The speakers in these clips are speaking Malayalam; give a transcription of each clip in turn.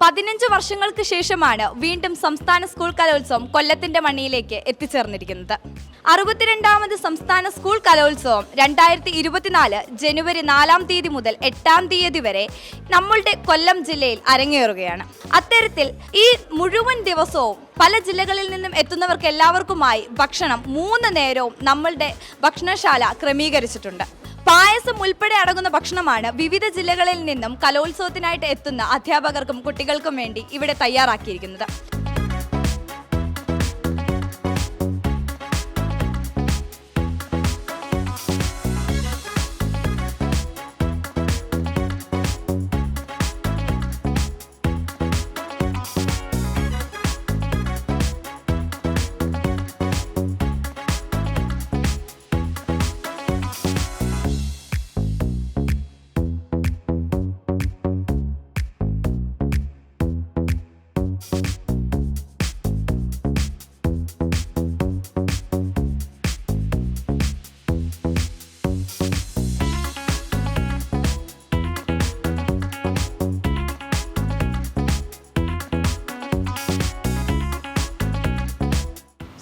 15 വർഷങ്ങൾക്ക് ശേഷമാണ് വീണ്ടും സംസ്ഥാന സ്കൂൾ കലോത്സവം കൊല്ലത്തിന്റെ മണ്ണിലേക്ക് എത്തിച്ചേർന്നിരിക്കുന്നത്. 62ാമത് സംസ്ഥാന സ്കൂൾ കലോത്സവം 2024 ജനുവരി 4-ാം തീയതി മുതൽ 8-ാം തീയതി വരെ നമ്മളുടെ കൊല്ലം ജില്ലയിൽ അരങ്ങേറുകയാണ്. അത്തരത്തിൽ ഈ മുഴുവൻ ദിവസവും പല ജില്ലകളിൽ നിന്നും എത്തുന്നവർക്ക് എല്ലാവർക്കുമായി ഭക്ഷണം 3 നേരവും നമ്മളുടെ ഭക്ഷണശാല ക്രമീകരിച്ചിട്ടുണ്ട്. പായസം ഉൾപ്പെടെ അടങ്ങുന്ന ഭക്ഷണമാണ് വിവിധ ജില്ലകളിൽ നിന്നും കലോത്സവത്തിനായിട്ട് എത്തുന്ന അധ്യാപകർക്കും കുട്ടികൾക്കും വേണ്ടി ഇവിടെ തയ്യാറാക്കിയിരിക്കുന്നത്.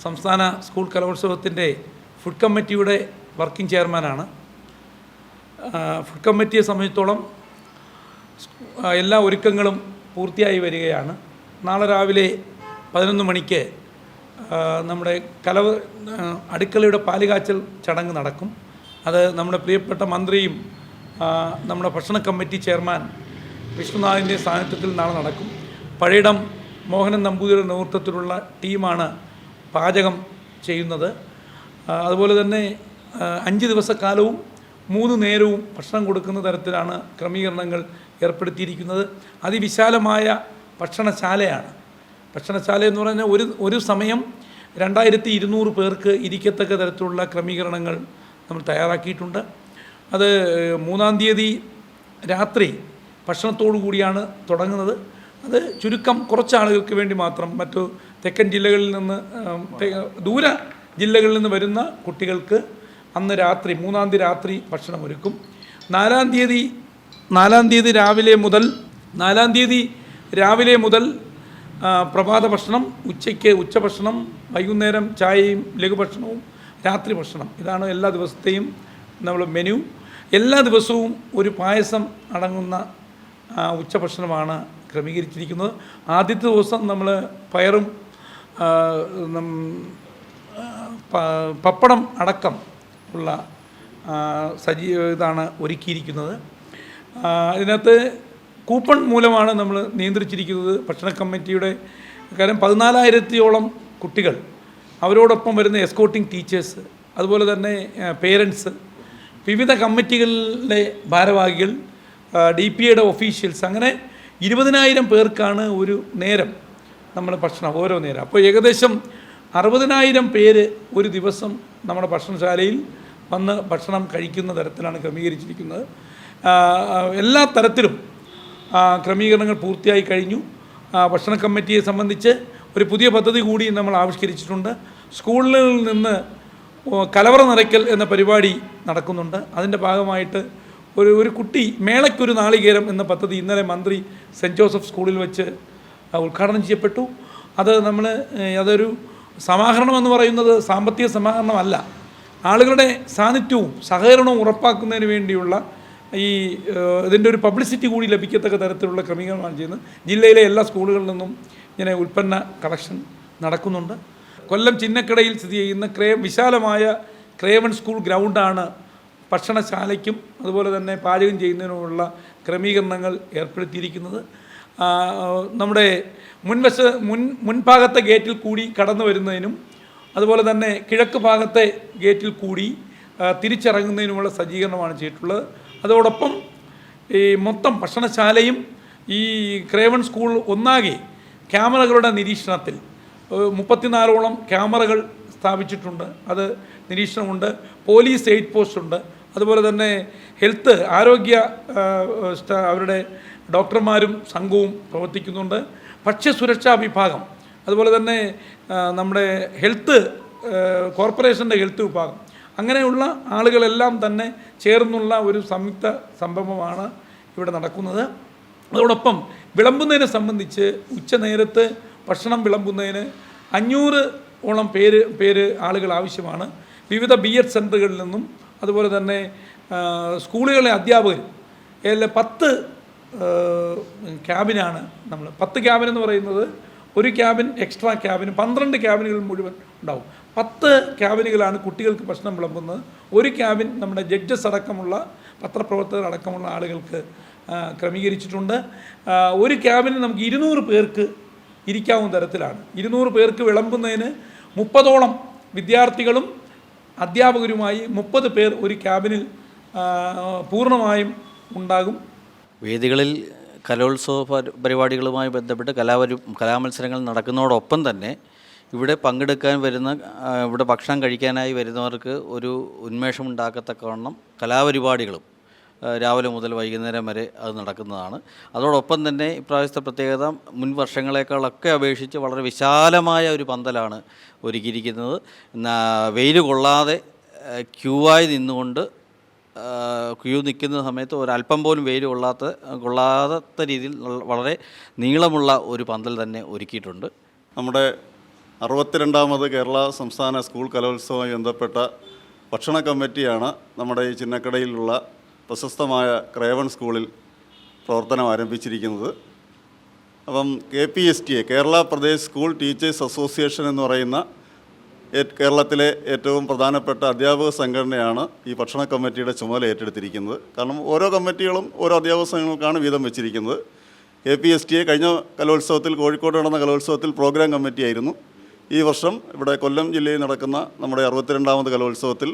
സംസ്ഥാന സ്കൂൾ കലോത്സവത്തിൻ്റെ ഫുഡ് കമ്മിറ്റിയുടെ വർക്കിംഗ് ചെയർമാനാണ്. ഫുഡ് കമ്മിറ്റിയെ സംബന്ധിച്ചിടത്തോളം എല്ലാ ഒരുക്കങ്ങളും പൂർത്തിയായി വരികയാണ്. നാളെ രാവിലെ 11 മണിക്ക് നമ്മുടെ അടുക്കളയുടെ പാലുകാച്ചൽ ചടങ്ങ് നടക്കും. അത് നമ്മുടെ പ്രിയപ്പെട്ട മന്ത്രിയും നമ്മുടെ ഭക്ഷണ കമ്മിറ്റി ചെയർമാൻ വിഷ്ണുനാഥിൻ്റെ സാന്നിധ്യത്തിൽ നാളെ നടക്കും. പഴയിടം മോഹനൻ നമ്പൂതിരിയുടെ നേതൃത്വത്തിലുള്ള ടീമാണ് പാചകം ചെയ്യുന്നത്. അതുപോലെ തന്നെ 5 ദിവസക്കാലവും 3 നേരവും ഭക്ഷണം കൊടുക്കുന്ന തരത്തിലാണ് ക്രമീകരണങ്ങൾ ഏർപ്പെടുത്തിയിരിക്കുന്നത്. അതിവിശാലമായ ഭക്ഷണശാലയാണ്. ഭക്ഷണശാല എന്ന് പറഞ്ഞാൽ ഒരു സമയം 2200 പേർക്ക് ഇരിക്കത്തക്ക തരത്തിലുള്ള ക്രമീകരണങ്ങൾ നമ്മൾ തയ്യാറാക്കിയിട്ടുണ്ട്. അത് 3-ാം തീയതി രാത്രി ഭക്ഷണത്തോടു കൂടിയാണ് തുടങ്ങുന്നത്. അത് ചുരുക്കം കുറച്ച് ആളുകൾക്ക് വേണ്ടി മാത്രം. മറ്റു തെക്കൻ ജില്ലകളിൽ നിന്ന് ദൂര ജില്ലകളിൽ നിന്ന് വരുന്ന കുട്ടികൾക്ക് അന്ന് രാത്രി 3-ാം തീയതി രാത്രി ഭക്ഷണം ഒരുക്കും. 4-ാം തീയതി രാവിലെ മുതൽ പ്രഭാത ഭക്ഷണം, ഉച്ചയ്ക്ക് ഉച്ചഭക്ഷണം, വൈകുന്നേരം ചായയും ലഘുഭക്ഷണവും, രാത്രി ഭക്ഷണം. ഇതാണ് എല്ലാ ദിവസത്തെയും നമ്മൾ മെനു. എല്ലാ ദിവസവും ഒരു പായസം അടങ്ങുന്ന ഉച്ചഭക്ഷണമാണ് ക്രമീകരിച്ചിരിക്കുന്നത്. ആദ്യത്തെ ദിവസം നമ്മൾ പയറും പപ്പടം അടക്കം ഉള്ള ഇതാണ് ഒരുക്കിയിരിക്കുന്നത്. ഇതിനകത്ത് കൂപ്പൺ മൂലമാണ് നമ്മൾ നിയന്ത്രിച്ചിരിക്കുന്നത് ഭക്ഷണ കമ്മിറ്റിയുടെ. കാര്യം 14,000-ഓളം കുട്ടികൾ, അവരോടൊപ്പം വരുന്ന എസ്കോർട്ടിംഗ് ടീച്ചേഴ്സ്, അതുപോലെ തന്നെ പേരൻസ്, വിവിധ കമ്മിറ്റികളിലെ ഭാരവാഹികൾ, DPAയുടെ ഒഫീഷ്യൽസ്, അങ്ങനെ 20,000 പേർക്കാണ് ഒരു നേരം നമ്മൾ ഭക്ഷണം, ഓരോ നേരം. അപ്പോൾ ഏകദേശം 60,000 പേര് ഒരു ദിവസം നമ്മുടെ ഭക്ഷണശാലയിൽ വന്ന് ഭക്ഷണം കഴിക്കുന്ന തരത്തിലാണ് ക്രമീകരിച്ചിരിക്കുന്നത്. എല്ലാ തരത്തിലും ക്രമീകരണങ്ങൾ പൂർത്തിയായി കഴിഞ്ഞു. ഭക്ഷണ കമ്മിറ്റിയെ സംബന്ധിച്ച് ഒരു പുതിയ പദ്ധതി കൂടി നമ്മൾ ആവിഷ്കരിച്ചിട്ടുണ്ട്. സ്കൂളുകളിൽ നിന്ന് കലവറ നിറയ്ക്കൽ എന്ന പരിപാടി നടക്കുന്നുണ്ട്. അതിൻ്റെ ഭാഗമായിട്ട് ഒരു കുട്ടി മേളയ്ക്കൊരു നാളികേരം എന്ന പദ്ധതി ഇന്നലെ മന്ത്രി സെൻറ്റ് ജോസഫ് സ്കൂളിൽ വെച്ച് ഉദ്ഘാടനം ചെയ്യപ്പെട്ടു. അതൊരു സമാഹരണം എന്ന് പറയുന്നത് സാമ്പത്തിക സമാഹരണമല്ല, ആളുകളുടെ സാന്നിധ്യവും സഹകരണവും ഉറപ്പാക്കുന്നതിന് വേണ്ടിയുള്ള ഇതിൻ്റെ ഒരു പബ്ലിസിറ്റി കൂടി ലഭിക്കത്തക്ക തരത്തിലുള്ള ക്രമീകരണമാണ് ചെയ്യുന്നത്. ജില്ലയിലെ എല്ലാ സ്കൂളുകളിൽ നിന്നും ഇങ്ങനെ ഉൽപ്പന്ന കളക്ഷൻ നടക്കുന്നുണ്ട്. കൊല്ലം ചിന്നക്കടയിൽ സ്ഥിതി ചെയ്യുന്ന വിശാലമായ ക്രേവൺ സ്കൂൾ ഗ്രൗണ്ടാണ് ഭക്ഷണശാലയ്ക്കും അതുപോലെ തന്നെ പാചകം ചെയ്യുന്നതിനുമുള്ള ക്രമീകരണങ്ങൾ ഏർപ്പെടുത്തിയിരിക്കുന്നത്. നമ്മുടെ മുൻഭാഗത്തെ ഗേറ്റിൽ കൂടി കടന്നു വരുന്നതിനും അതുപോലെ തന്നെ കിഴക്ക് ഭാഗത്തെ ഗേറ്റിൽ കൂടി തിരിച്ചിറങ്ങുന്നതിനുമുള്ള സജ്ജീകരണമാണ് ചെയ്തിട്ടുള്ളത്. അതോടൊപ്പം ഈ മൊത്തം ഭക്ഷണശാലയും ഈ ക്രേവൺ സ്കൂൾ ഒന്നാകെ ക്യാമറകളുടെ നിരീക്ഷണത്തിൽ 34ഓളം ക്യാമറകൾ സ്ഥാപിച്ചിട്ടുണ്ട്. അത് നിരീക്ഷണമുണ്ട്. പോലീസ് എയ്ഡ് പോസ്റ്റ് ഉണ്ട്. അതുപോലെ തന്നെ ആരോഗ്യ അവരുടെ ഡോക്ടർമാരും സംഘവും പ്രവർത്തിക്കുന്നുണ്ട്. ഭക്ഷ്യസുരക്ഷാ വിഭാഗം, അതുപോലെ തന്നെ നമ്മുടെ കോർപ്പറേഷൻ്റെ ഹെൽത്ത് വിഭാഗം, അങ്ങനെയുള്ള ആളുകളെല്ലാം തന്നെ ചേർന്നുള്ള ഒരു സംയുക്ത സംരംഭമാണ് ഇവിടെ നടക്കുന്നത്. അതോടൊപ്പം വിളമ്പുന്നതിനെ സംബന്ധിച്ച് ഉച്ചനേരത്ത് ഭക്ഷണം വിളമ്പുന്നതിന് 500-ഓളം പേര് ആളുകൾ ആവശ്യമാണ്. വിവിധ BEd സെൻ്ററുകളിൽ നിന്നും അതുപോലെ തന്നെ സ്കൂളുകളിലെ അധ്യാപകർ 10 ക്യാബിനാണ് നമ്മൾ 10 ക്യാബിൻ എന്ന് പറയുന്നത് ഒരു ക്യാബിൻ എക്സ്ട്രാ ക്യാബിൻ 12 ക്യാബിനുകൾ മുഴുവൻ ഉണ്ടാവും. 10 ക്യാബിനുകളാണ് കുട്ടികൾക്ക് ഭക്ഷണം വിളമ്പുന്നത്. ഒരു ക്യാബിൻ നമ്മുടെ ജഡ്ജസ് അടക്കമുള്ള പത്രപ്രവർത്തകർ അടക്കമുള്ള ആളുകൾക്ക് ക്രമീകരിച്ചിട്ടുണ്ട്. ഒരു ക്യാബിന് നമുക്ക് 200 പേർക്ക് ഇരിക്കാവുന്ന തരത്തിലാണ്. 200 പേർക്ക് വിളമ്പുന്നതിന് 30ഓളം വിദ്യാർത്ഥികളും അധ്യാപകരുമായി 30 പേർ ഒരു ക്യാബിനിൽ പൂർണ്ണമായും ഉണ്ടാകും. വേദികളിൽ കലോത്സവ പരിപാടികളുമായി ബന്ധപ്പെട്ട് കലാമത്സരങ്ങൾ നടക്കുന്നതോടൊപ്പം തന്നെ ഇവിടെ പങ്കെടുക്കാൻ വരുന്ന ഇവിടെ ഭക്ഷണം കഴിക്കാനായി വരുന്നവർക്ക് ഒരു ഉന്മേഷം ഉണ്ടാക്കത്തക്കവണ്ണം കലാപരിപാടികളും രാവിലെ മുതൽ വൈകുന്നേരം വരെ അത് നടക്കുന്നതാണ്. അതോടൊപ്പം തന്നെ ഇപ്രാവശ്യത്തെ പ്രത്യേകത മുൻ വർഷങ്ങളെക്കാളൊക്കെ അപേക്ഷിച്ച് വളരെ വിശാലമായ ഒരു പന്തലാണ് ഒരുക്കിയിരിക്കുന്നത്. വെയിൽ കൊള്ളാതെ ക്യൂവായി നിന്നുകൊണ്ട് ക്യൂ നിൽക്കുന്ന സമയത്ത് ഒരല്പം പോലും വെയിൽ കൊള്ളാത്ത രീതിയിൽ വളരെ നീളമുള്ള ഒരു പന്തൽ തന്നെ ഒരുക്കിയിട്ടുണ്ട്. നമ്മുടെ 62ാമത് കേരള സംസ്ഥാന സ്കൂൾ കലോത്സവവുമായി ബന്ധപ്പെട്ട ഭക്ഷണ കമ്മിറ്റിയാണ് നമ്മുടെ ഈ ചിന്നക്കടയിലുള്ള പ്രശസ്തമായ ക്രേവൺ സ്കൂളിൽ പ്രവർത്തനം ആരംഭിച്ചിരിക്കുന്നത്. അപ്പം KPSTA Kerala Pradesh school teachers association എന്ന് പറയുന്ന കേരളത്തിലെ ഏറ്റവും പ്രധാനപ്പെട്ട അധ്യാപക സംഘടനയാണ് ഈ ഭക്ഷണ കമ്മിറ്റിയുടെ ചുമതല ഏറ്റെടുത്തിരിക്കുന്നത്. കാരണം ഓരോ കമ്മിറ്റികളും ഓരോ അധ്യാപക സംഘങ്ങൾക്കാണ് വീതം വെച്ചിരിക്കുന്നത്. KPSTA കഴിഞ്ഞ കലോത്സവത്തിൽ കോഴിക്കോട് നടന്ന കലോത്സവത്തിൽ പ്രോഗ്രാം കമ്മിറ്റിയായിരുന്നു. ഈ വർഷം ഇവിടെ കൊല്ലം ജില്ലയിൽ നടക്കുന്ന നമ്മുടെ 62ാമത് കലോത്സവത്തിൽ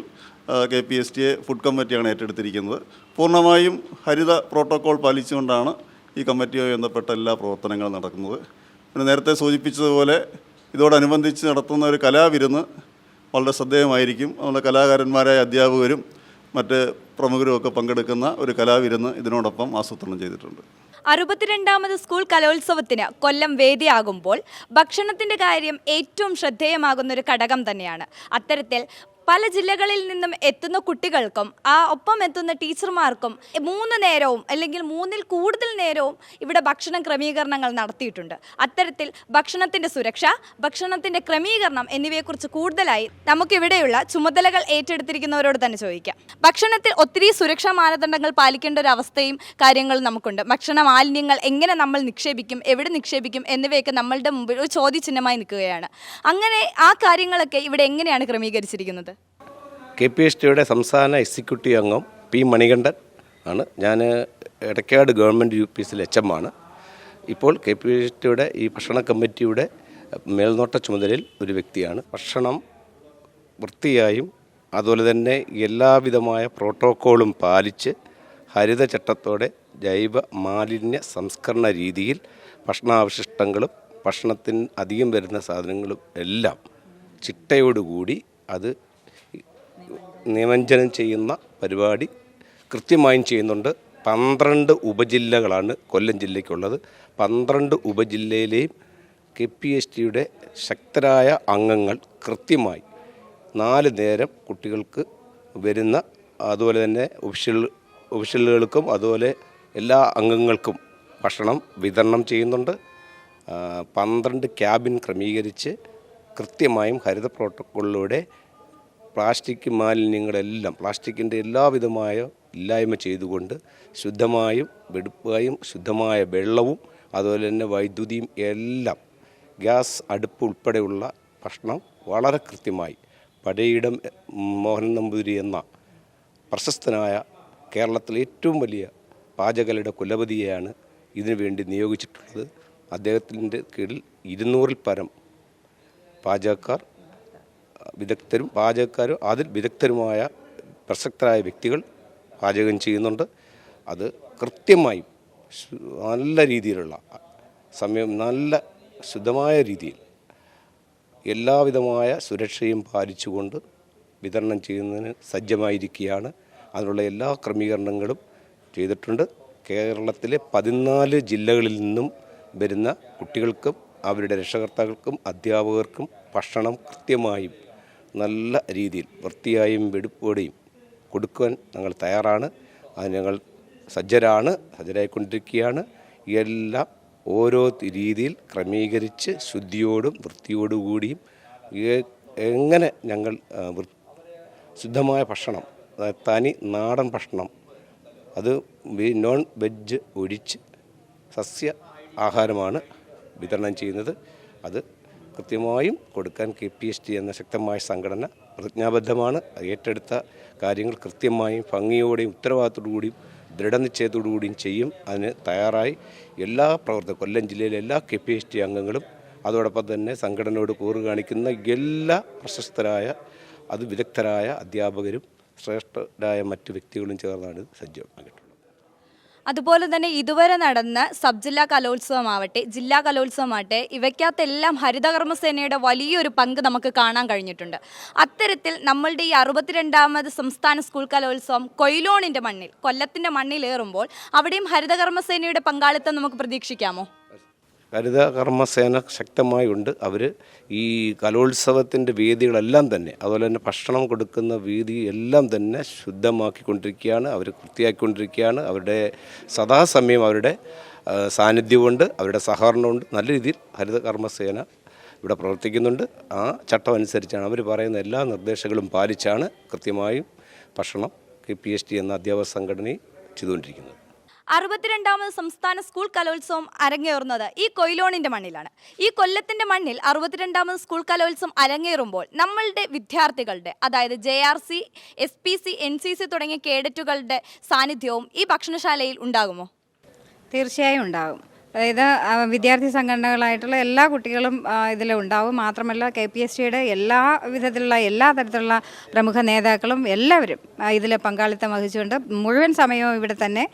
KPSTA ഫുഡ് കമ്മിറ്റിയാണ് ഏറ്റെടുത്തിരിക്കുന്നത്. പൂർണ്ണമായും ഹരിത പ്രോട്ടോക്കോൾ പാലിച്ചുകൊണ്ടാണ് ഈ കമ്മിറ്റിയുമായി ബന്ധപ്പെട്ട എല്ലാ പ്രവർത്തനങ്ങളും നടക്കുന്നത്. പിന്നെ നേരത്തെ സൂചിപ്പിച്ചതുപോലെ ഇതോടനുബന്ധിച്ച് നടത്തുന്ന ഒരു കലാവിരുന്ന് വളരെ ശ്രദ്ധേയമായിരിക്കും. നമ്മുടെ കലാകാരന്മാരായ അധ്യാപകരും മറ്റ് പ്രമുഖരുമൊക്കെ പങ്കെടുക്കുന്ന ഒരു കലാവിരുന്ന് ഇതിനോടൊപ്പം ആസൂത്രണം ചെയ്തിട്ടുണ്ട്. 62ാമത് സ്കൂൾ കലോത്സവത്തിന് കൊല്ലം വേദിയാകുമ്പോൾ ഭക്ഷണത്തിൻ്റെ കാര്യം ഏറ്റവും ശ്രദ്ധേയമാകുന്ന ഒരു ഘടകം തന്നെയാണ്. അത്തരത്തിൽ പല ജില്ലകളിൽ നിന്നും എത്തുന്ന കുട്ടികൾക്കും ഒപ്പം എത്തുന്ന ടീച്ചർമാർക്കും 3 നേരവും അല്ലെങ്കിൽ 3-ൽ കൂടുതൽ നേരവും ഇവിടെ ഭക്ഷണ ക്രമീകരണങ്ങൾ നടത്തിയിട്ടുണ്ട്. അത്തരത്തിൽ ഭക്ഷണത്തിൻ്റെ സുരക്ഷ, ഭക്ഷണത്തിൻ്റെ ക്രമീകരണം എന്നിവയെക്കുറിച്ച് കൂടുതലായി നമുക്കിവിടെയുള്ള ചുമതലകൾ ഏറ്റെടുത്തിരിക്കുന്നവരോട് തന്നെ ചോദിക്കാം. ഭക്ഷണത്തിൽ ഒത്തിരി സുരക്ഷാ മാനദണ്ഡങ്ങൾ പാലിക്കേണ്ട ഒരു അവസ്ഥയും കാര്യങ്ങളും നമുക്കുണ്ട്. ഭക്ഷണ മാലിന്യങ്ങൾ എങ്ങനെ നമ്മൾ നിക്ഷേപിക്കും, എവിടെ നിക്ഷേപിക്കും എന്നിവയൊക്കെ നമ്മളുടെ മുമ്പിൽ ഒരു ചോദ്യചിഹ്നമായി നിൽക്കുകയാണ്. അങ്ങനെ ആ കാര്യങ്ങളൊക്കെ ഇവിടെ എങ്ങനെയാണ് ക്രമീകരിച്ചിരിക്കുന്നത്? KPSTയുടെ സംസ്ഥാന എക്സിക്യൂട്ടീവ് അംഗം P. മണികണ്ഠൻ ആണ്. ഞാൻ എടക്കാട് ഗവൺമെൻറ് UPSൽ HM ആണ്. ഇപ്പോൾ KPSTയുടെ ഈ ഭക്ഷണ കമ്മിറ്റിയുടെ മേൽനോട്ട ചുമതലയിൽ ഒരു വ്യക്തിയാണ്. ഭക്ഷണം വൃത്തിയായും അതുപോലെ തന്നെ എല്ലാവിധമായ പ്രോട്ടോക്കോളും പാലിച്ച് ഹരിതചട്ടത്തോടെ ജൈവ മാലിന്യ സംസ്കരണ രീതിയിൽ ഭക്ഷണാവശിഷ്ടങ്ങളും ഭക്ഷണത്തിന് അധികം വരുന്ന സാധനങ്ങളും എല്ലാം ചിട്ടയോടുകൂടി അത് നിമഞ്ജനം ചെയ്യുന്ന പരിപാടി കൃത്യമായും ചെയ്യുന്നുണ്ട്. 12 ഉപജില്ലകളാണ് കൊല്ലം ജില്ലയ്ക്കുള്ളത്. 12 ഉപജില്ലയിലെയും KPSTയുടെ ശക്തരായ അംഗങ്ങൾ കൃത്യമായി 4 നേരം കുട്ടികൾക്ക് വരുന്ന അതുപോലെ തന്നെ ഒഫീഷ്യലുകൾക്കും അതുപോലെ എല്ലാ അംഗങ്ങൾക്കും ഭക്ഷണം വിതരണം ചെയ്യുന്നുണ്ട്. 12 ക്യാബിൻ ക്രമീകരിച്ച് കൃത്യമായും ഹരിത പ്രോട്ടോക്കോളിലൂടെ പ്ലാസ്റ്റിക് മാലിന്യങ്ങളെല്ലാം പ്ലാസ്റ്റിക്കിൻ്റെ എല്ലാവിധമായ ഇല്ലായ്മ ചെയ്തുകൊണ്ട് ശുദ്ധമായും വെടുപ്പായും ശുദ്ധമായ വെള്ളവും അതുപോലെ തന്നെ വൈദ്യുതിയും എല്ലാം ഗ്യാസ് അടുപ്പ് ഉൾപ്പെടെയുള്ള ഭക്ഷണം വളരെ കൃത്യമായി പടയിടം മോഹൻ നമ്പൂതിരി എന്ന പ്രശസ്തനായ കേരളത്തിലെ ഏറ്റവും വലിയ പാചകലയുടെ കുലപതിയെയാണ് ഇതിനു വേണ്ടി നിയോഗിച്ചിട്ടുള്ളത്. അദ്ദേഹത്തിൻ്റെ കീഴിൽ 200-ൽ പരം പാചകക്കാരും അതിൽ വിദഗ്ധരുമായ പ്രസക്തരായ വ്യക്തികൾ പാചകം ചെയ്യുന്നുണ്ട്. അത് കൃത്യമായും നല്ല രീതിയിലുള്ള നല്ല ശുദ്ധമായ രീതിയിൽ എല്ലാവിധമായ സുരക്ഷയും പാലിച്ചുകൊണ്ട് വിതരണം ചെയ്യുന്നതിന് സജ്ജമായിരിക്കുകയാണ്. അതിനുള്ള എല്ലാ ക്രമീകരണങ്ങളും ചെയ്തിട്ടുണ്ട്. കേരളത്തിലെ 14 ജില്ലകളിൽ നിന്നും വരുന്ന കുട്ടികൾക്കും അവരുടെ രക്ഷകർത്താക്കൾക്കും അധ്യാപകർക്കും ഭക്ഷണം കൃത്യമായും നല്ല രീതിയിൽ വൃത്തിയായും വെടുപ്പോടെയും കൊടുക്കുവാൻ ഞങ്ങൾ തയ്യാറാണ്. അത് ഞങ്ങൾ സജ്ജരായിക്കൊണ്ടിരിക്കുകയാണ്. എല്ലാം ഓരോ രീതിയിൽ ക്രമീകരിച്ച് ശുദ്ധിയോടും വൃത്തിയോടുകൂടിയും എങ്ങനെ ഞങ്ങൾ ശുദ്ധമായ ഭക്ഷണം, തനി നാടൻ ഭക്ഷണം, അത് നോൺ വെജ് ഒഴിച്ച് സസ്യ ആഹാരമാണ് വിതരണം ചെയ്യുന്നത്. അത് കൃത്യമായും കൊടുക്കാൻ KPST എന്ന ശക്തമായ സംഘടന പ്രതിജ്ഞാബദ്ധമാണ്. ഏറ്റെടുത്ത കാര്യങ്ങൾ കൃത്യമായും ഭംഗിയോടെയും ഉത്തരവാദിത്തത്തോടുകൂടിയും ദൃഢനിശ്ചയത്തോടുകൂടിയും ചെയ്യും. അതിന് തയ്യാറായി എല്ലാ കൊല്ലം ജില്ലയിലെ എല്ലാ KPST അംഗങ്ങളും അതോടൊപ്പം തന്നെ സംഘടനയോട് കൂറ് കാണിക്കുന്ന എല്ലാ പ്രശസ്തരായ വിദഗ്ധരായ അധ്യാപകരും ശ്രേഷ്ഠരായ മറ്റു വ്യക്തികളും ചേർന്നാണ് ഇത് സജ്ജമാക്കിയിട്ടുള്ളത്. അതുപോലെ തന്നെ ഇതുവരെ നടന്ന സബ് ജില്ലാ കലോത്സവമാവട്ടെ, ജില്ലാ കലോത്സവമാവട്ടെ, ഇവയ്ക്കകത്തെല്ലാം ഹരിതകർമ്മസേനയുടെ വലിയൊരു പങ്ക് നമുക്ക് കാണാൻ കഴിഞ്ഞിട്ടുണ്ട്. അത്തരത്തിൽ നമ്മളുടെ ഈ 62ാമത് സംസ്ഥാന സ്കൂൾ കലോത്സവം കൊയിലോണിൻ്റെ മണ്ണിൽ, കൊല്ലത്തിൻ്റെ മണ്ണിലേറുമ്പോൾ അവിടെയും ഹരിതകർമ്മസേനയുടെ പങ്കാളിത്തം നമുക്ക് പ്രതീക്ഷിക്കാമോ? ഹരിതകർമ്മസേന ശക്തമായി ഉണ്ട്. അവർ ഈ കലോത്സവത്തിൻ്റെ വേദികളെല്ലാം തന്നെ, അതുപോലെ തന്നെ ഭക്ഷണം കൊടുക്കുന്ന വേദി എല്ലാം തന്നെ ശുദ്ധമാക്കിക്കൊണ്ടിരിക്കുകയാണ്, അവർ വൃത്തിയാക്കിക്കൊണ്ടിരിക്കുകയാണ്. അവരുടെ സദാസമയം അവരുടെ സാന്നിധ്യമുണ്ട്, അവരുടെ സഹകരണമുണ്ട്. നല്ല രീതിയിൽ ഹരിതകർമ്മസേന ഇവിടെ പ്രവർത്തിക്കുന്നുണ്ട്. ആ ചട്ടം അനുസരിച്ചാണ് അവർ പറയുന്ന എല്ലാ നിർദ്ദേശങ്ങളും പാലിച്ചാണ് കൃത്യമായും ഭക്ഷണം KPST എന്ന അധ്യാപക സംഘടനയും ചെയ്തുകൊണ്ടിരിക്കുന്നത്. 62ാമത് സംസ്ഥാന സ്കൂൾ കലോത്സവം അരങ്ങേറുന്നത് ഈ കൊയിലോണിൻ്റെ മണ്ണിലാണ്. ഈ കൊല്ലത്തിൻ്റെ മണ്ണിൽ 62ാമത് സ്കൂൾ കലോത്സവം അരങ്ങേറുമ്പോൾ നമ്മളുടെ വിദ്യാർത്ഥികളുടെ, അതായത് JRC, SPC, NCC തുടങ്ങിയ കേഡറ്റുകളുടെ സാന്നിധ്യവും ഈ ഭക്ഷണശാലയിൽ ഉണ്ടാകുമോ? തീർച്ചയായും ഉണ്ടാകും. അതായത് വിദ്യാർത്ഥി സംഘടനകളായിട്ടുള്ള എല്ലാ കുട്ടികളും ഇതിലുണ്ടാവും. മാത്രമല്ല KPSTയുടെ എല്ലാ തരത്തിലുള്ള പ്രമുഖ നേതാക്കളും എല്ലാവരും ഇതിൽ പങ്കാളിത്തം വഹിച്ചുകൊണ്ട് മുഴുവൻ സമയവും ഇവിടെ തന്നെ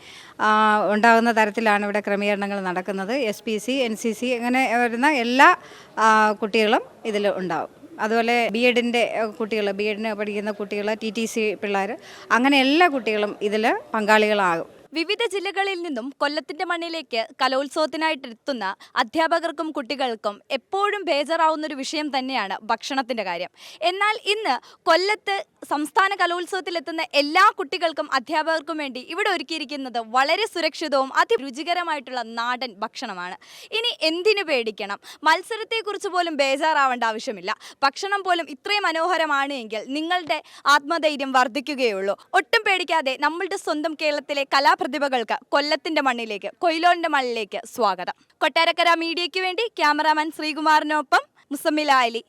ഉണ്ടാകുന്ന തരത്തിലാണ് ഇവിടെ ക്രമീകരണങ്ങൾ നടക്കുന്നത്. SPC, NCC അങ്ങനെ വരുന്ന എല്ലാ കുട്ടികളും ഇതിൽ ഉണ്ടാവും. അതുപോലെ BEഡിൻ്റെ കുട്ടികൾ, BEഡിന് പഠിക്കുന്ന കുട്ടികൾ, TTC പിള്ളേർ, അങ്ങനെ എല്ലാ കുട്ടികളും ഇതിൽ പങ്കാളികളാകും. വിവിധ ജില്ലകളിൽ നിന്നും കൊല്ലത്തിൻ്റെ മണ്ണിലേക്ക് കലോത്സവത്തിനായിട്ടെത്തുന്ന അധ്യാപകർക്കും കുട്ടികൾക്കും എപ്പോഴും ബേജാറാവുന്നൊരു വിഷയം തന്നെയാണ് ഭക്ഷണത്തിൻ്റെ കാര്യം. എന്നാൽ ഇന്ന് കൊല്ലത്ത് സംസ്ഥാന കലോത്സവത്തിലെത്തുന്ന എല്ലാ കുട്ടികൾക്കും അധ്യാപകർക്കും വേണ്ടി ഇവിടെ ഒരുക്കിയിരിക്കുന്നത് വളരെ സുരക്ഷിതവും അതിരുചികരമായിട്ടുള്ള നാടൻ ഭക്ഷണമാണ്. ഇനി എന്തിനു പേടിക്കണം? മത്സരത്തെക്കുറിച്ച് പോലും ബേജാറാവേണ്ട ആവശ്യമില്ല. ഭക്ഷണം പോലും ഇത്രയും മനോഹരമാണ് എങ്കിൽ നിങ്ങളുടെ ആത്മധൈര്യം വർദ്ധിക്കുകയുള്ളൂ. ഒട്ടും പേടിക്കാതെ നമ്മളുടെ സ്വന്തം കേരളത്തിലെ പ്രതിഭകൾക്ക് കൊല്ലത്തിന്റെ മണ്ണിലേക്ക്, കൊയിലോണിന്റെ മണ്ണിലേക്ക് സ്വാഗതം. കൊട്ടാരക്കര മീഡിയയ്ക്ക് വേണ്ടി ക്യാമറാമാൻ ശ്രീകുമാറിനൊപ്പം മുസമ്മില അലി.